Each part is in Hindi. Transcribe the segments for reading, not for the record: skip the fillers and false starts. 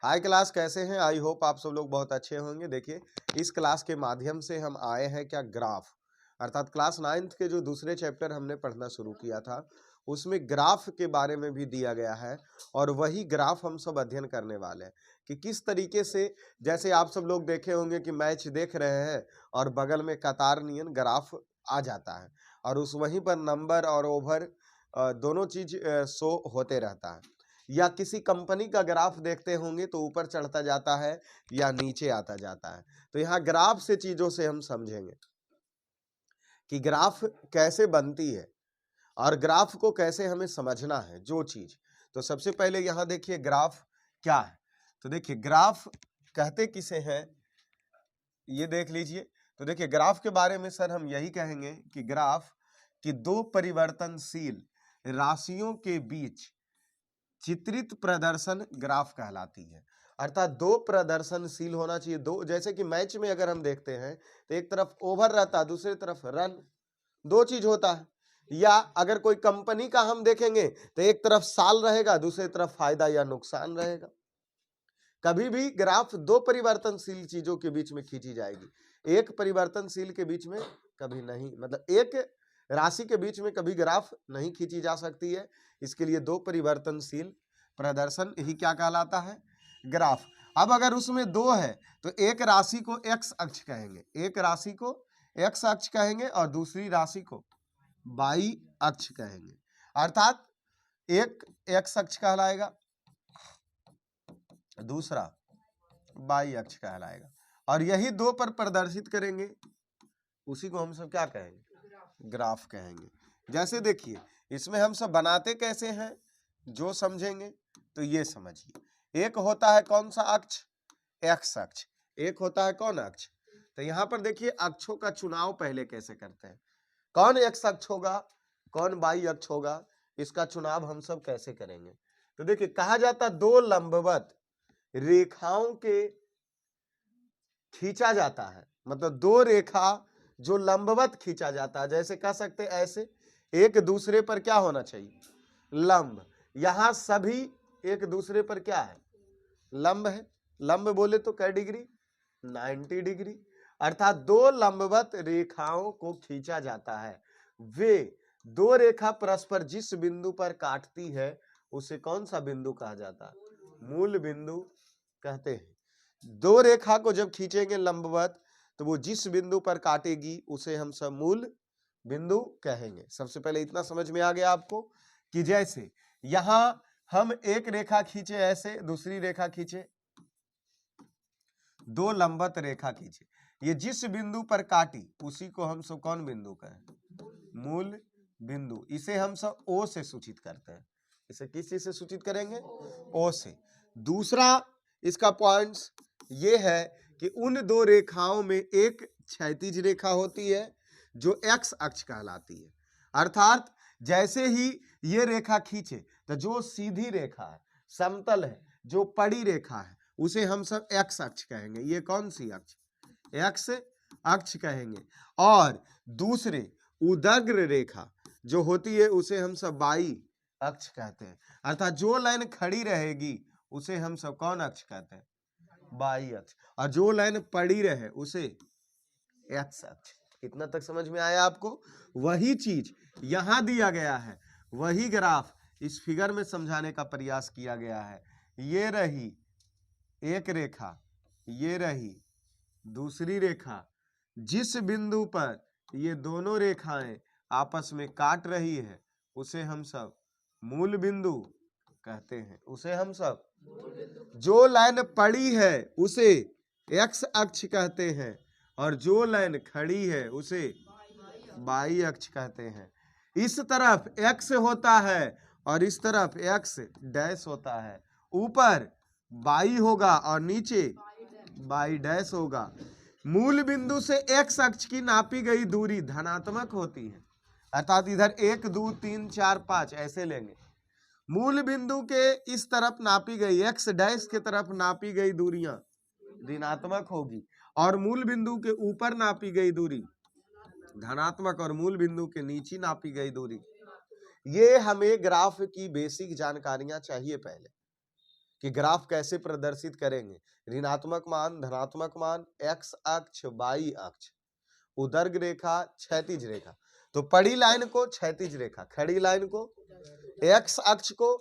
हाय क्लास, कैसे हैं? आई होप आप सब लोग बहुत अच्छे होंगे। देखिए, इस क्लास के माध्यम से हम आए हैं क्या, ग्राफ, अर्थात क्लास 9th के जो दूसरे चैप्टर हमने पढ़ना शुरू किया था उसमें ग्राफ के बारे में भी दिया गया है और वही ग्राफ हम सब अध्ययन करने वाले हैं कि किस तरीके से, जैसे आप सब लोग देखे होंगे कि मैच देख रहे हैं और बगल में कतार नियन ग्राफ आ जाता है और उस वहीं पर नंबर और ओवर दोनों चीज शो होते रहता है। या किसी कंपनी का ग्राफ देखते होंगे तो ऊपर चढ़ता जाता है या नीचे आता जाता है। तो यहाँ ग्राफ से चीजों से हम समझेंगे कि ग्राफ कैसे बनती है और ग्राफ को कैसे हमें समझना है जो चीज। तो सबसे पहले यहाँ देखिए ग्राफ क्या है। तो देखिए ग्राफ कहते किसे हैं ये देख लीजिए। तो देखिए ग्राफ के बारे में सर हम यही कहेंगे कि ग्राफ की दो परिवर्तनशील राशियों के बीच चित्रित प्रदर्शन ग्राफ कहलाती है। अर्थात दो प्रदर्शनशील होना चाहिए। दो, जैसे कि मैच में अगर हम देखते हैं तो एक तरफ ओवर रहता है, दूसरी तरफ रन, दो चीज होता है। या अगर कोई कंपनी का हम देखेंगे तो एक तरफ साल रहेगा, दूसरी तरफ फायदा या नुकसान रहेगा। कभी भी ग्राफ दो परिवर्तनशील चीजों के बीच में खींची जाएगी, एक परिवर्तनशील के बीच में कभी नहीं, मतलब एक राशि के बीच में कभी ग्राफ नहीं खींची जा सकती है। इसके लिए दो परिवर्तनशील प्रदर्शन ही क्या कहलाता है, ग्राफ। अब अगर उसमें दो है तो एक राशि को एक्स अक्ष कहेंगे, एक राशि को एक्स अक्ष कहेंगे और दूसरी राशि को वाई अक्ष कहेंगे। अर्थात एक एक्स अक्ष कहलाएगा, दूसरा वाई अक्ष कहलाएगा और यही दो पर प्रदर्शित करेंगे, उसी को हम सब क्या कहेंगे, ग्राफ कहेंगे। जैसे देखिए इसमें हम सब बनाते कैसे हैं जो समझेंगे तो ये समझिए। एक होता है कौन सा अक्ष, एक्स अक्ष, एक होता है कौन अक्ष। तो यहाँ पर देखिए अक्षों का चुनाव पहले कैसे करते हैं, कौन एक्स अक्ष होगा कौन वाई अक्ष होगा, इसका चुनाव हम सब कैसे करेंगे। तो देखिए कहा जाता है दो लंबवत रेखाओं के खींचा जाता है, मतलब दो रेखा जो लंबवत खींचा जाता है, जैसे कह सकते ऐसे एक दूसरे पर क्या होना चाहिए, लंब। यहां सभी एक दूसरे पर क्या है, लंब है। लंब बोले तो कै डिग्री, 90 डिग्री। अर्थात दो लंबवत रेखाओं को खींचा जाता है, वे दो रेखा परस्पर जिस बिंदु पर काटती है उसे कौन सा बिंदु कहा जाता है, मूल बिंदु कहते हैं। दो रेखा को जब खींचेंगे लंबवत तो वो जिस बिंदु पर काटेगी उसे हम सब मूल बिंदु कहेंगे। सबसे पहले इतना समझ में आ गया आपको कि जैसे यहां हम एक रेखा खींचे ऐसे, दूसरी रेखा खींचे, दो लंबवत रेखा खींचे, ये जिस बिंदु पर काटी उसी को हम सब कौन बिंदु कहें, मूल बिंदु। इसे हम सब ओ से सूचित करते हैं। इसे किस चीज से सूचित करेंगे, ओ से। दूसरा इसका पॉइंट्स ये है कि उन दो रेखाओं में एक क्षैतिज रेखा होती है जो एक्स अक्ष कहलाती है। अर्थात जैसे ही ये रेखा खींचे तो जो सीधी रेखा है, समतल है, जो पड़ी रेखा है, उसे हम सब एक्स अक्ष कहेंगे। ये कौन सी अक्ष, एक्स अक्ष कहेंगे। और दूसरे उदग्र रेखा जो होती है उसे हम सब वाई अक्ष कहते हैं। अर्थात जो लाइन खड़ी रहेगी उसे हम सब कौन अक्ष कहते हैं, वाई अक्ष, और जो लाइन पड़ी रहे उसे एक्स अक्ष। इतना तक समझ में आया आपको। वही चीज यहां दिया गया है, वही ग्राफ इस फिगर में समझाने का प्रयास किया गया है। ये रही एक रेखा, ये रही दूसरी रेखा, जिस बिंदु पर ये दोनों रेखाएं आपस में काट रही है उसे हम सब मूल बिंदु कहते हैं। उसे हम सब, जो लाइन पड़ी है उसे एक्स अक्ष कहते हैं और जो लाइन खड़ी है उसे वाई अक्ष कहते हैं। इस तरफ एक्स होता है और इस तरफ एक्स डैश होता है। ऊपर वाई होगा और नीचे वाई डैश होगा। मूल बिंदु से एक्स अक्ष की नापी गई दूरी धनात्मक होती है, अर्थात इधर 1 2 3 4 5 ऐसे लेंगे। मूल बिंदु के इस तरफ नापी गई, एक्स डैश के तरफ नापी गई दूरियां ऋणात्मक होगी और मूल बिंदु के ऊपर नापी गई दूरी धनात्मक और मूल बिंदु के नीचे नापी गई दूरी। ये हमें ग्राफ की बेसिक जानकारियां चाहिए पहले कि ग्राफ कैसे प्रदर्शित करेंगे। ऋणात्मक मान, धनात्मक मान, एक्स अक्ष, वाई अक्ष, उदर्ग रेखा, क्षैतिज रेखा। तो पड़ी लाइन को क्षैतिज रेखा, खड़ी लाइन को एक्स अक्ष को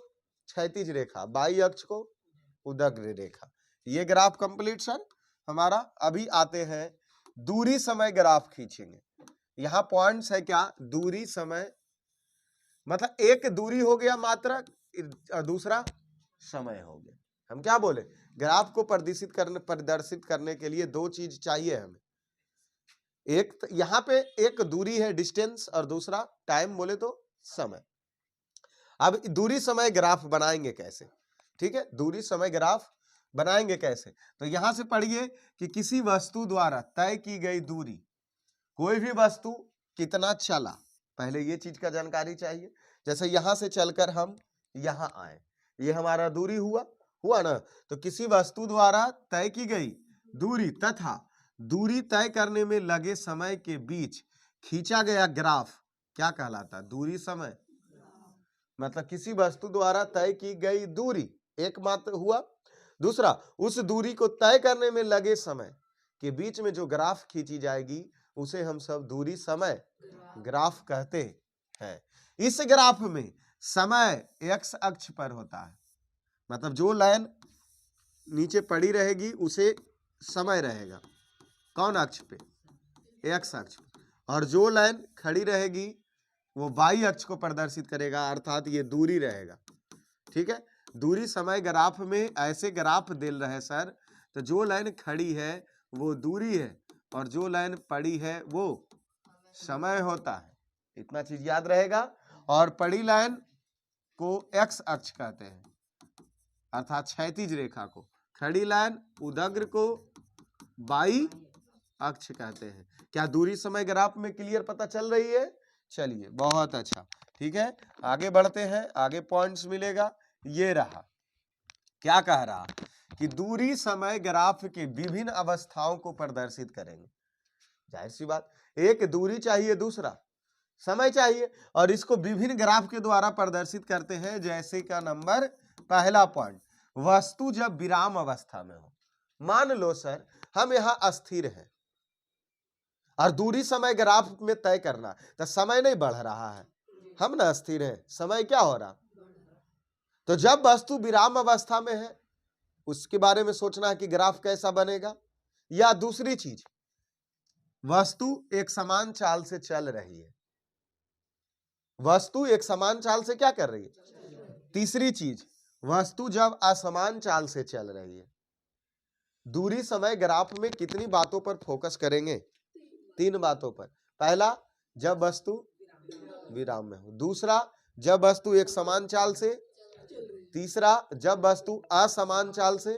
क्षैतिज रेखा, वाई अक्ष को उदर्ग रेखा। ये ग्राफ कंप्लीट सर हमारा। अभी आते हैं दूरी समय ग्राफ खींचेंगे। यहाँ पॉइंट्स है क्या, दूरी समय, मतलब एक दूरी हो गया मात्रक, दूसरा समय हो गया। हम क्या बोले, ग्राफ को प्रदर्शित करने के लिए दो चीज चाहिए हमें। एक यहाँ पे एक दूरी है डिस्टेंस, और दूसरा टाइम बोले तो समय। अब दूरी समय ग्राफ बनाएंगे कैसे, ठीक है, दूरी समय ग्राफ बनाएंगे कैसे। तो यहां से पढ़िए कि किसी वस्तु द्वारा तय की गई दूरी, कोई भी वस्तु कितना चला, पहले ये चीज का जानकारी चाहिए। जैसे यहां से चलकर हम यहां आए, ये हमारा दूरी हुआ ना। तो किसी वस्तु द्वारा तय की गई दूरी तथा दूरी तय करने में लगे समय के बीच खींचा गया ग्राफ क्या कहलाता, दूरी समय। मतलब किसी वस्तु द्वारा तय की गई दूरी एकमात्र हुआ, दूसरा उस दूरी को तय करने में लगे समय के बीच में जो ग्राफ खींची जाएगी उसे हम सब दूरी समय ग्राफ कहते हैं। इस ग्राफ में समय एक्स अक्ष पर होता है, मतलब जो लाइन नीचे पड़ी रहेगी उसे समय रहेगा, कौन अक्ष पे, एक्स अक्ष, और जो लाइन खड़ी रहेगी वो वाई अक्ष को प्रदर्शित करेगा, अर्थात ये दूरी रहेगा। ठीक है, दूरी समय ग्राफ में ऐसे ग्राफ दे रहे सर, तो जो लाइन खड़ी है वो दूरी है और जो लाइन पड़ी है वो समय होता है, इतना चीज याद रहेगा। और पड़ी लाइन को एक्स अक्ष कहते हैं, अर्थात क्षैतिज रेखा को, खड़ी लाइन उदग्र को वाई अक्ष कहते हैं। क्या दूरी समय ग्राफ में क्लियर पता चल रही है? चलिए बहुत अच्छा, ठीक है, आगे बढ़ते हैं, आगे पॉइंट्स मिलेगा। ये रहा, क्या कह रहा कि दूरी समय ग्राफ के विभिन्न अवस्थाओं को प्रदर्शित करेंगे। जाहिर सी बात, एक दूरी चाहिए, दूसरा समय चाहिए, और इसको विभिन्न ग्राफ के द्वारा प्रदर्शित करते हैं। जैसे का नंबर पहला पॉइंट, वस्तु जब विराम अवस्था में हो। मान लो सर हम यहां अस्थिर हैं और दूरी समय ग्राफ में तय करना, तो समय नहीं बढ़ रहा है, हम ना अस्थिर हैं, समय क्या हो रहा। तो जब वस्तु विराम अवस्था में है उसके बारे में सोचना है कि ग्राफ कैसा बनेगा। या दूसरी चीज, वस्तु एक समान चाल से चल रही है, वस्तु एक समान चाल से क्या कर रही है। तीसरी चीज, वस्तु जब असमान चाल से चल रही है। दूरी समय ग्राफ में कितनी बातों पर फोकस करेंगे? 3 बातों पर। पहला, जब वस्तु विराम में हो। दूसरा, जब वस्तु एक समान चाल से। तीसरा, जब वस्तु असमान चाल से।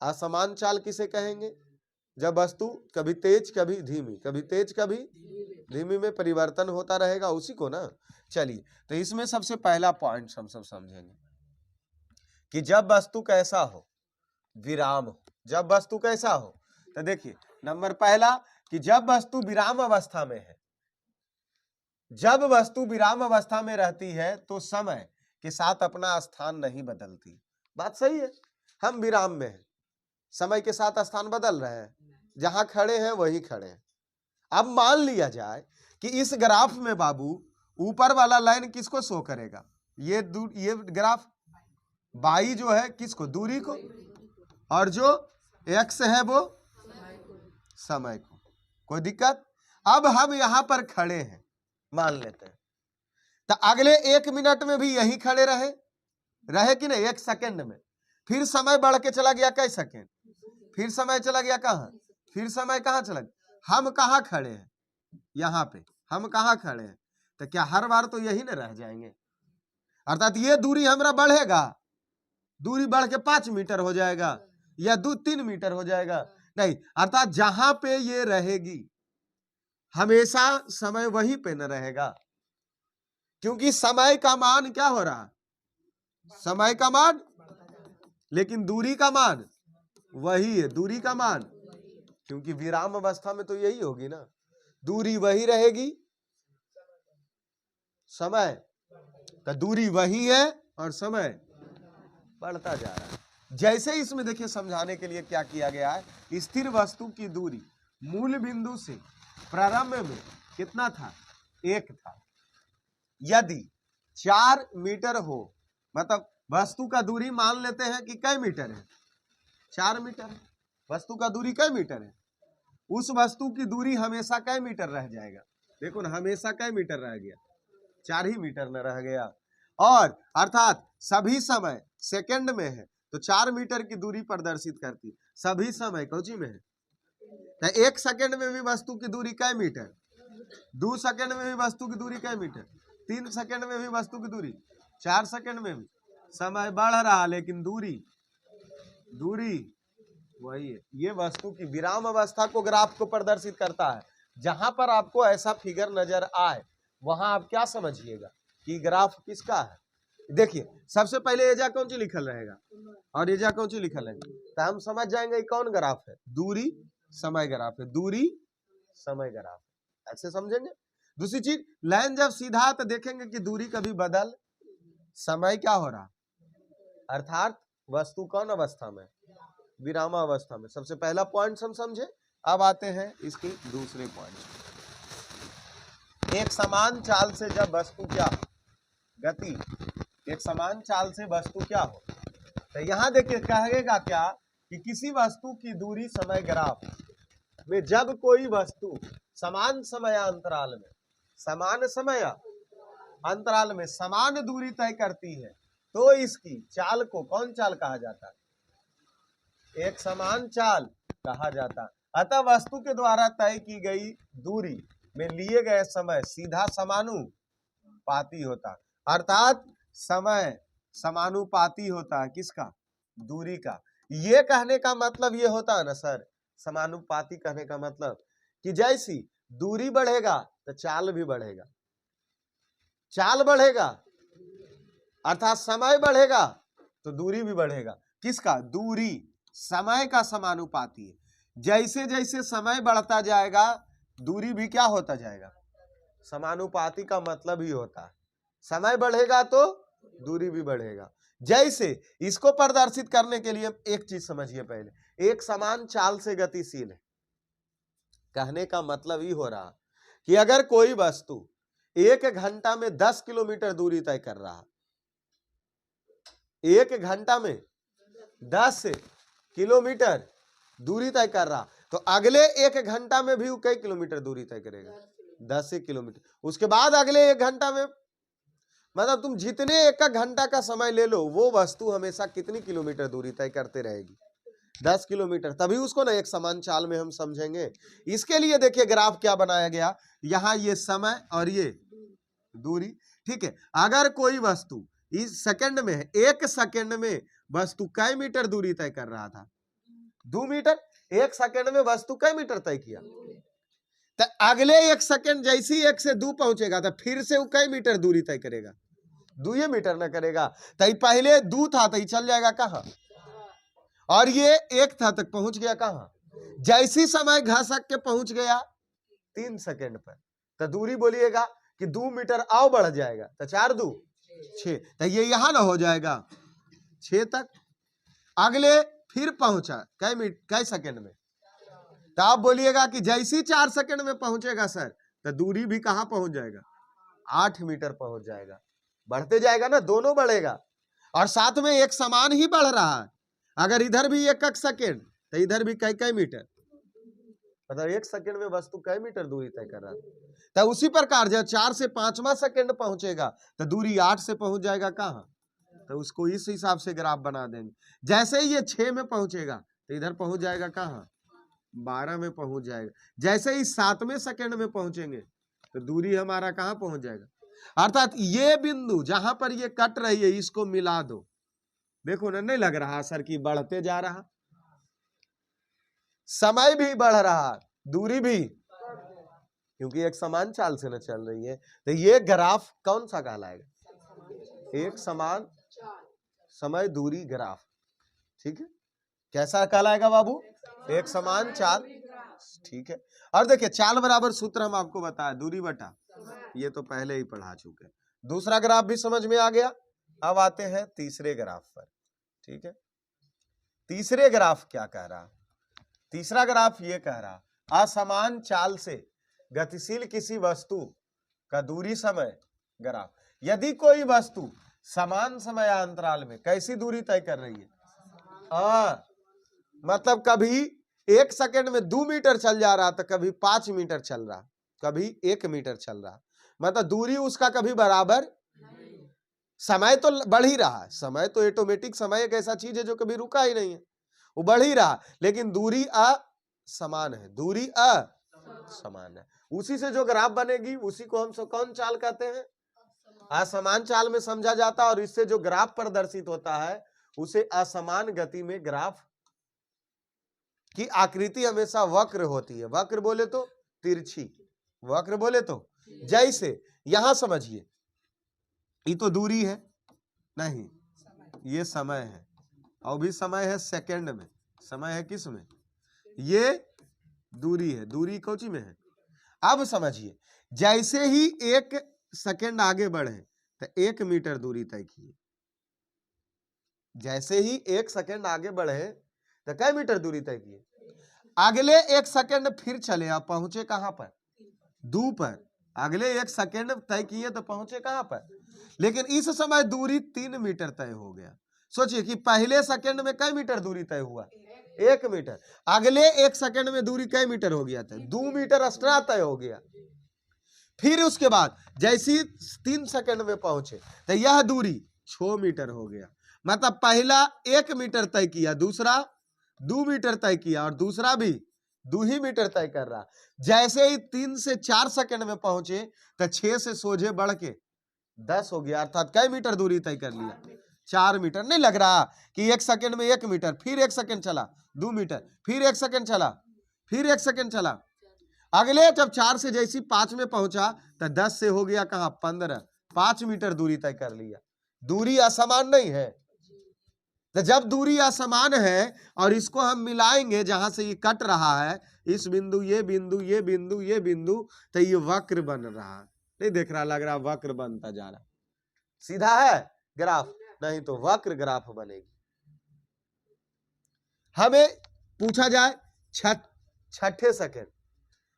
असमान चाल किसे कहेंगे? जब वस्तु कभी तेज कभी धीमी, कभी तेज कभी धीमी में परिवर्तन होता रहेगा, उसी को ना। चलिए, तो इसमें सबसे पहला पॉइंट हम सब समझेंगे कि जब वस्तु कैसा हो, विराम हो। जब वस्तु कैसा हो, तो देखिए नंबर पहला कि जब वस्तु विराम अवस्था में है। जब वस्तु विराम अवस्था में रहती है तो समय के साथ अपना स्थान नहीं बदलती। बात सही है, हम विराम में हैं, समय के साथ स्थान बदल रहे हैं, जहां खड़े हैं वहीं खड़े हैं। अब मान लिया जाए कि इस ग्राफ में बाबू ऊपर वाला लाइन किसको शो करेगा? ये ग्राफ वाई जो है किसको? दूरी को, और जो एक्स है वो समय को। कोई दिक्कत? अब हम यहां पर खड़े हैं, मान लेते हैं, तो अगले 1 मिनट में भी यहीं खड़े रहे कि नहीं? 1 सेकंड में फिर समय बढ़ के चला गया कई सेकंड, फिर समय चला गया कहां? फिर समय कहां चला गया? हम कहां खड़े हैं? यहां पे हम कहां खड़े हैं? तो क्या हर बार तो यही ना रह जाएंगे? अर्थात ये दूरी हमारा बढ़ेगा, दूरी बढ़ के 5 मीटर हो जाएगा या 2-3 मीटर हो जाएगा? नहीं, अर्थात जहां पे ये रहेगी हमेशा समय वहीं पे न रहेगा, क्योंकि समय का मान क्या हो रहा? समय का मान, लेकिन दूरी का मान वही है, दूरी का मान, क्योंकि विराम अवस्था में तो यही होगी ना, दूरी वही रहेगी, समय का दूरी वही है और समय बढ़ता जा रहा है। जैसे इसमें देखिए समझाने के लिए क्या किया गया है, स्थिर वस्तु की दूरी मूल बिंदु से प्रारंभ में कितना था, 1 था। यदि 4 मीटर हो, मतलब वस्तु का दूरी मान लेते हैं कि कै मीटर है, 4 मीटर है। वस्तु का दूरी कै मीटर है, उस वस्तु की दूरी हमेशा कै मीटर रह जाएगा, देखो ना, हमेशा कै मीटर रह गया, 4 ही मीटर न रह गया। और अर्थात सभी समय सेकंड में है तो 4 मीटर की दूरी प्रदर्शित करती है। सभी समय कौची में है, तो 1 सेकंड में भी वस्तु की दूरी कै मीटर, 2 सेकंड में भी वस्तु की दूरी कै मीटर, 3 सेकंड में भी वस्तु की दूरी, 4 सेकंड में भी। समय बढ़ रहा लेकिन दूरी वही है। ये वस्तु की विराम अवस्था को ग्राफ को प्रदर्शित करता है। जहां पर आपको ऐसा फिगर नजर आए वहां आप क्या समझिएगा कि ग्राफ किसका है। देखिए सबसे पहले एजा कौन सी लिखल रहेगा और एजा कौन सी लिखल रहेगा, तो हम समझ जाएंगे कौन ग्राफ है, दूरी समय ग्राफ है, दूरी समय ग्राफ, ऐसे समझेंगे। दूसरी चीज, लाइन जब सीधा तो देखेंगे कि दूरी कभी बदल, समय क्या हो रहा, अर्थात वस्तु कौन अवस्था में, विराम अवस्था में। सबसे पहला पॉइंट हम समझे। अब आते हैं इसके दूसरे पॉइंट। एक समान चाल से जब वस्तु क्या हो, गति, एक समान चाल से वस्तु क्या हो, तो यहां देखिए कहेगा क्या कि किसी वस्तु की दूरी समय ग्राफ में जब कोई वस्तु समान समय अंतराल में, समान समय अंतराल में समान दूरी तय करती है तो इसकी चाल को कौन चाल कहा जाता है, एक समान चाल कहा जाता। अतः वस्तु के द्वारा तय की गई दूरी में लिए गए समय सीधा समानुपाती होता, अर्थात समय समानुपाती होता है किसका, दूरी का। ये कहने का मतलब ये होता है ना सर, समानुपाती कहने का मतलब कि जैसी दूरी बढ़ेगा तो चाल भी बढ़ेगा, चाल बढ़ेगा अर्थात समय बढ़ेगा तो दूरी भी बढ़ेगा। किसका, दूरी समय का समानुपाती है। जैसे जैसे समय बढ़ता जाएगा दूरी भी क्या होता जाएगा, समानुपाती का मतलब ही होता है समय बढ़ेगा तो दूरी भी बढ़ेगा। जैसे इसको प्रदर्शित करने के लिए एक चीज समझिए पहले, एक समान चाल से गतिशील है, कहने का मतलब ही हो रहा कि अगर कोई वस्तु 1 घंटा में 10 किलोमीटर दूरी तय कर रहा, 1 घंटा में 10 किलोमीटर दूरी तय कर रहा, तो अगले 1 घंटा में भी वो कई किलोमीटर दूरी तय करेगा, 10 किलोमीटर। उसके बाद अगले 1 घंटा में, मतलब तुम जितने 1 घंटा का समय ले लो वो वस्तु हमेशा कितनी किलोमीटर दूरी तय करते रहेगी, 10 किलोमीटर। तभी उसको ना एक समान चाल में हम समझेंगे। इसके लिए देखिए ग्राफ क्या बनाया गया, यहाँ ये समय और ये दूरी, ठीक है। अगर कोई वस्तु इस सेकंड में है, 1 सेकंड में वस्तु कई मीटर दूरी तय कर रहा था, 2 मीटर, 1 सेकंड में वस्तु कई मीटर तय किया, तो अगले 1 सेकंड जैसी 1 से 2 पहुंचेगा तो फिर से वो कई मीटर दूरी तय करेगा, 2 मीटर ना करेगा। तो पहले 2 था तो चल जाएगा कहाँ, और ये 1 था तक पहुंच गया कहाँ, जैसी समय घसक के पहुंच गया 3 सेकंड पर, तो दूरी बोलिएगा कि 2 मीटर और बढ़ जाएगा, तो 4 2 6, तो ये यहां ना हो जाएगा 6 तक। अगले फिर पहुंचा कै सेकंड में, तो आप बोलिएगा कि जैसी 4 सेकंड में पहुंचेगा सर तो दूरी भी कहां पहुंच जाएगा, 8 मीटर पहुंच जाएगा। बढ़ते जाएगा ना, दोनों बढ़ेगा और साथ में एक समान ही बढ़ रहा है। अगर इधर भी 1 सेकंड तो इधर भी कई मीटर, मतलब 1 सेकंड में वस्तु कई मीटर दूरी तय कर रहा है। तो उसी प्रकार जब 4 से 5वां सेकंड पहुंचेगा तो दूरी 8 से पहुंच जाएगा कहाँ, तो उसको इस हिसाब से ग्राफ बना देंगे। जैसे ही ये 6 में पहुंचेगा तो इधर पहुंच जाएगा कहाँ, 12 में पहुंच जाएगा। जैसे ही 7वें सेकंड में पहुंचेंगे तो दूरी हमारा कहाँ पहुंच जाएगा, अर्थात ये बिंदु जहां पर ये कट रही है इसको मिला दो, देखो ना, नहीं लग रहा सर कि बढ़ते जा रहा, समय भी बढ़ रहा, दूरी भी, क्योंकि एक समान चाल से न चल रही है। तो ये ग्राफ कौन सा कहलाएगा, एक समान समय दूरी ग्राफ, ठीक है। कैसा कहलाएगा बाबू, एक समान चाल, ठीक है। और देखिए चाल बराबर सूत्र हम आपको बताया, दूरी बटा, ये तो पहले ही पढ़ा चुके। दूसरा ग्राफ भी समझ में आ गया। अब आते हैं तीसरे ग्राफ पर, ठीक है। तीसरे ग्राफ क्या कह रहा, तीसरा ग्राफ ये कह रहा असमान चाल से गतिशील किसी वस्तु का दूरी समय ग्राफ। यदि कोई वस्तु समान समय अंतराल में कैसी दूरी तय कर रही है, मतलब कभी 1 सेकंड में 2 मीटर चल जा रहा तो कभी 5 मीटर चल रहा, कभी 1 मीटर चल रहा, मतलब दूरी उसका कभी बराबर, समय तो बढ़ ही रहा है, समय तो ऑटोमेटिक, समय एक ऐसा चीज है जो कभी रुका ही नहीं है, वो बढ़ ही रहा, लेकिन दूरी असमान है, दूरी असमान है। उसी से जो ग्राफ बनेगी उसी को हम सब कौन चाल कहते हैं, असमान चाल में समझा जाता है। और इससे जो ग्राफ प्रदर्शित होता है उसे असमान गति में ग्राफ की आकृति हमेशा वक्र होती है। वक्र बोले तो तिरछी, वक्र बोले तो, जैसे यहां समझिए ये तो दूरी है, नहीं ये समय है, और भी समय है सेकंड में, समय है किस में, ये दूरी है, दूरी कौची में है। अब समझिए जैसे ही 1 सेकंड आगे बढ़े तो 1 मीटर दूरी तय किए, जैसे ही 1 सेकंड आगे बढ़े तो कै मीटर दूरी तय किए, अगले 1 सेकंड फिर चले, आप पहुंचे कहां पर, 2 पर, अगले 1 सेकंड तय किए तो पहुंचे कहां पर, लेकिन इस समय दूरी 3 मीटर तय हो गया। सोचिए कि पहले सेकंड में कै मीटर दूरी तय हुआ, 1 मीटर, अगले 1 सेकंड में दूरी कै मीटर हो गया था, 2 मीटर एक्स्ट्रा तय हो गया। फिर उसके बाद जैसी 3 सेकंड में पहुंचे तो यह दूरी 6 मीटर हो गया, मतलब पहला 1 मीटर तय किया, दूसरा 2 मीटर तय किया, और दूसरा भी 2 ही मीटर तय कर रहा। जैसे ही 3 से 4 सेकंड में पहुंचे तो 6 से सोझे बढ़ के 10 हो गया, अर्थात कै मीटर दूरी तय कर लिया, 4 मीटर। नहीं लग रहा कि 1 सेकंड में 1 मीटर, फिर 1 सेकंड चला 2 मीटर, फिर 1 सेकंड चला, फिर 1 सेकंड चला, अगले जब 4 से जैसी 5 में पहुंचा तो 10 से हो गया कहां 15, 5 मीटर दूरी तय कर लिया। दूरी असमान नहीं है, तो जब दूरी असमान है और इसको हम मिलाएंगे जहां से ये कट रहा है, इस बिंदु ये बिंदु ये बिंदु ये बिंदु, तो ये वक्र बन रहा है। नहीं देख रहा, लग रहा वक्र बनता जा रहा, सीधा है ग्राफ, नहीं तो वक्र ग्राफ बनेगी। हमें पूछा जाए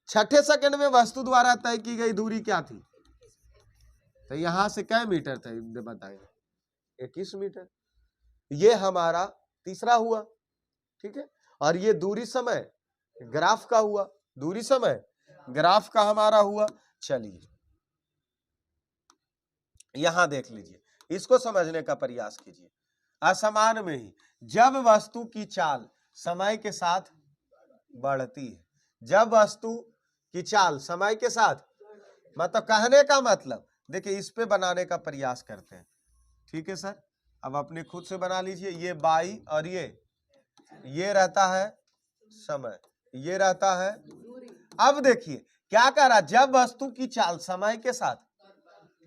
छठे सेकंड में वस्तु द्वारा तय की गई दूरी क्या थी, तो यहां से कै मीटर तय बताएंगे, 21 मीटर। ये हमारा तीसरा हुआ, ठीक है। और ये दूरी समय ग्राफ का हुआ, दूरी समय ग्राफ का हमारा हुआ। चलिए यहां देख लीजिए, इसको समझने का प्रयास कीजिए। असमान में ही जब वस्तु की चाल समय के साथ बढ़ती है, जब वस्तु की चाल समय के साथ, मतलब कहने का मतलब देखिए, इस पे बनाने का प्रयास करते हैं, ठीक है सर। अब अपने खुद से बना लीजिए, ये बाई और ये रहता है समय, ये रहता है। अब देखिए क्या कह रहा, जब वस्तु की चाल समय के साथ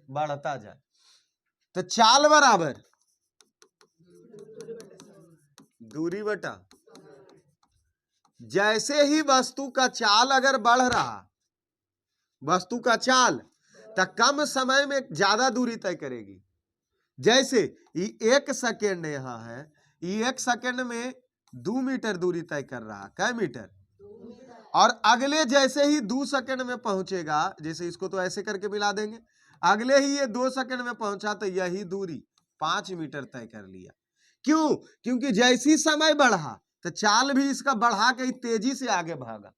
बढ़ता जाए तो चाल बराबर दूरी बटा, जैसे ही वस्तु का चाल अगर बढ़ रहा, वस्तु का चाल, तो कम समय में ज्यादा दूरी तय करेगी। जैसे ये 1 सेकेंड यहां है, ये 1 सेकेंड में 2 मीटर दूरी तय कर रहा, कै मीटर, और अगले जैसे ही 2 सेकेंड में पहुंचेगा, जैसे इसको तो ऐसे करके मिला देंगे, अगले ही ये 2 सेकेंड में पहुंचा तो यही दूरी 5 मीटर तय कर लिया। क्यों, क्योंकि जैसी समय बढ़ा तो चाल भी इसका बढ़ा के तेजी से आगे भागा।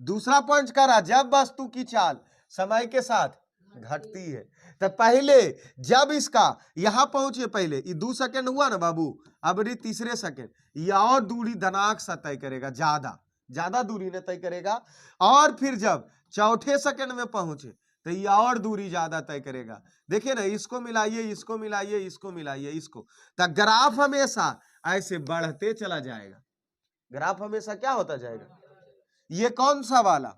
दूसरा पॉइंट कह रहा, जब वस्तु की चाल समय के साथ घटती है तो पहले जब इसका यहां पहुंचे, पहले ये 2 सेकंड हुआ ना बाबू, अब ये तीसरे सेकंड ये और दूरी धनाक सा तय करेगा, ज्यादा दूरी ने तय करेगा। और फिर जब चौथे सेकंड में पहुंचे तो ये और दूरी ज्यादा तय करेगा। देखिए ना, इसको मिलाइए, इसको मिलाइए, इसको मिलाइए, इसको, तो ग्राफ हमेशा ऐसे बढ़ते चला जाएगा। ग्राफ हमेशा क्या होता जाएगा, ये कौन सा वाला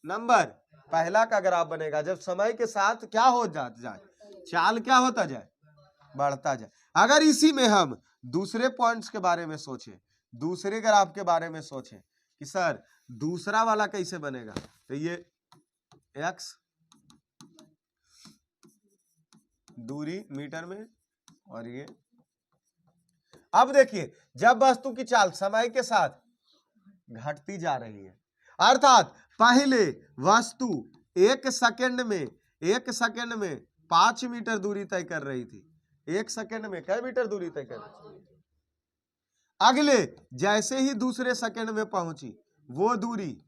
नंबर पहला का ग्राफ बनेगा जब समय के साथ क्या हो जाए, चाल क्या होता जाए, बढ़ता जाए। अगर इसी में हम दूसरे पॉइंट्स के बारे में सोचें, दूसरे ग्राफ के बारे में सोचें कि सर दूसरा वाला कैसे बनेगा, तो ये x दूरी मीटर में और ये अब देखिए, जब वस्तु की चाल समय के साथ घटती जा रही है, अर्थात पहले वस्तु 1 सेकंड में 5 मीटर दूरी तय कर रही थी, 1 सेकंड में कई मीटर दूरी तय कर रही थी। अगले जैसे ही दूसरे सेकंड में पहुंची, वो दूरी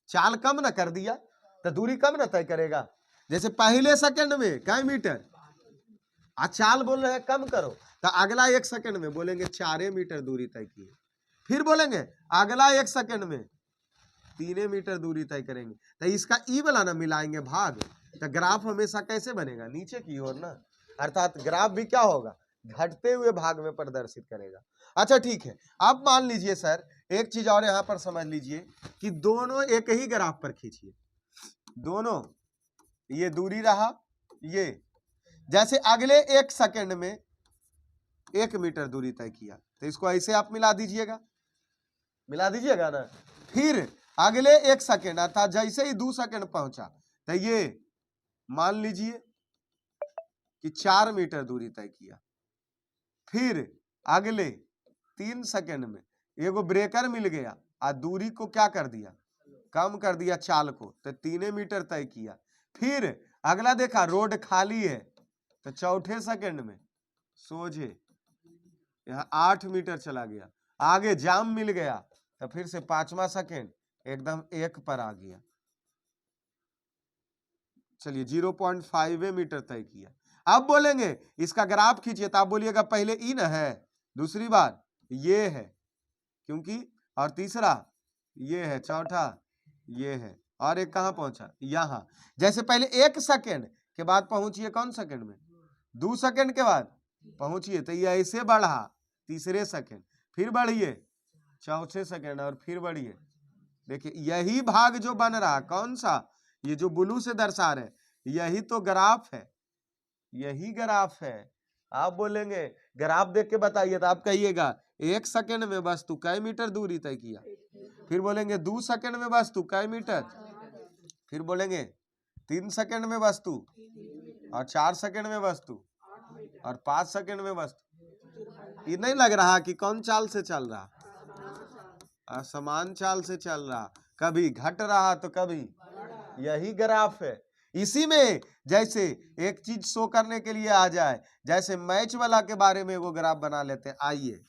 चाल कम न कर दिया तो दूरी कम न तय करेगा। जैसे पहले सेकंड में कई मीटर, चाल बोल रहे हैं कम करो, तो अगला 1 सेकंड में बोलेंगे 4 मीटर दूरी तय की। फिर बोलेंगे अगला 1 सेकंड में 3 मीटर दूरी तय करेंगे। तो इसका ई वाला ना मिलाएंगे भाग, तो ग्राफ हमेशा कैसे बनेगा, नीचे की ओर ना। अर्थात ग्राफ भी क्या होगा, घटते हुए भाग में प्रदर्शित करेगा। अच्छा ठीक है, अब मान लीजिए सर एक चीज और यहां पर समझ लीजिए कि दोनों एक ही ग्राफ पर खींचिए, दोनों ये दूरी रहा, ये जैसे अगले 1 सेकंड में 1 मीटर दूरी तय किया, तो इसको ऐसे आप मिला दीजिएगा ना। फिर अगले 1 सेकंड अर्थात जैसे ही 2 सेकंड पहुंचा, तो ये मान लीजिए कि 4 मीटर दूरी तय किया। फिर अगले 3 सेकंड में एगो ब्रेकर मिल गया और दूरी को क्या कर दिया, कम कर दिया चाल को, तो 3 मीटर तय किया। फिर अगला देखा रोड खाली है, तो चौथे सेकंड में सोझे यहाँ 8 मीटर चला गया। आगे जाम मिल गया, तो फिर से 5वां सेकंड एकदम 1 पर आ गया। चलिए 0.5 मीटर तय किया। अब बोलेंगे इसका ग्राफ खींचिए, तो आप बोलिएगा पहले ई न है, दूसरी बार ये है क्योंकि, और तीसरा ये है, चौथा ये है, और एक कहां पहुंचा, यहां। जैसे पहले 1 सेकंड के बाद पहुंचिए कौन सेकंड में, 2 सेकंड के बाद पहुंचिए, तो ये ऐसे बढ़ा तीसरे सेकंड, फिर बढ़िए चौथे सेकंड, और फिर बढ़िए। देखिए यही भाग जो बन रहा कौन सा, ये जो ब्लू से दर्शा रहे, यही तो ग्राफ है, यही ग्राफ है। आप बोलेंगे ग्राफ देख के बताइए, तो आप कहिएगा 1 सेकंड में वस्तु कई मीटर दूरी तय किया, फिर बोलेंगे 2 सेकंड में वस्तु कई मीटर, फिर बोलेंगे 3 सेकंड में वस्तु, और 4 सेकंड में वस्तु, और 5 सेकंड में वस्तु। ये नहीं लग रहा कि कौन चाल से चल रहा, असमान चाल से चल रहा, कभी घट रहा तो कभी, यही ग्राफ है। इसी में जैसे एक चीज शो करने के लिए आ जाए, जैसे मैच वाला के बारे में वो ग्राफ बना लेते हैं, आइए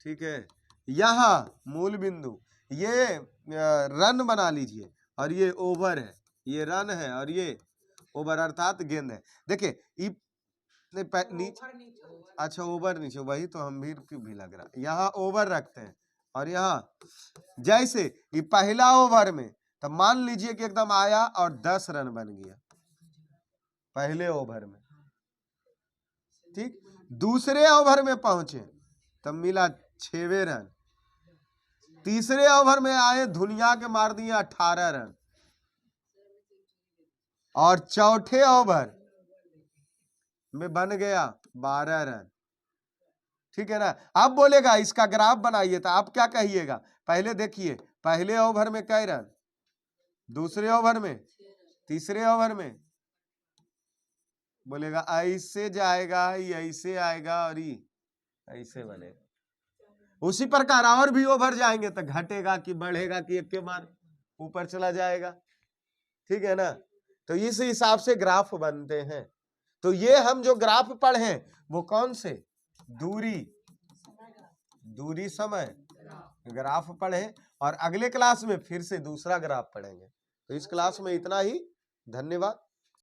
ठीक है। यहाँ मूल बिंदु, ये रन बना लीजिए, और ये ओवर है, ये रन है, और ये ओवर अर्थात गेंद है। देखिए नीचे, अच्छा ओवर नीचे, वही तो हम भी लग रहा, यहाँ ओवर रखते हैं, और यहाँ जैसे ये पहला ओवर में, तो मान लीजिए कि एकदम आया और 10 रन बन गया पहले ओवर में, ठीक। दूसरे ओवर में पहुंचे तब मिला 6वें रन, तीसरे ओवर में आए दुनिया के मार दिए 18 रन, और चौथे ओवर में बन गया 12 रन, ठीक है ना। अब बोलेगा इसका ग्राफ बनाइए, तो आप क्या कहिएगा, पहले देखिए पहले ओवर में कई रन, दूसरे ओवर में, तीसरे ओवर में, बोलेगा ऐसे जाएगा, ऐसे आएगा, और ये ऐसे बनेगा। उसी प्रकार और भी ओवर जाएंगे तो घटेगा कि बढ़ेगा कि एक के बाद ऊपर चला जाएगा, ठीक है ना। तो इस हिसाब से ग्राफ बनते हैं। तो ये हम जो ग्राफ पढ़े वो कौन से, दूरी समय ग्राफ पढ़े, और अगले क्लास में फिर से दूसरा ग्राफ पढ़ेंगे। तो इस क्लास में इतना ही, धन्यवाद।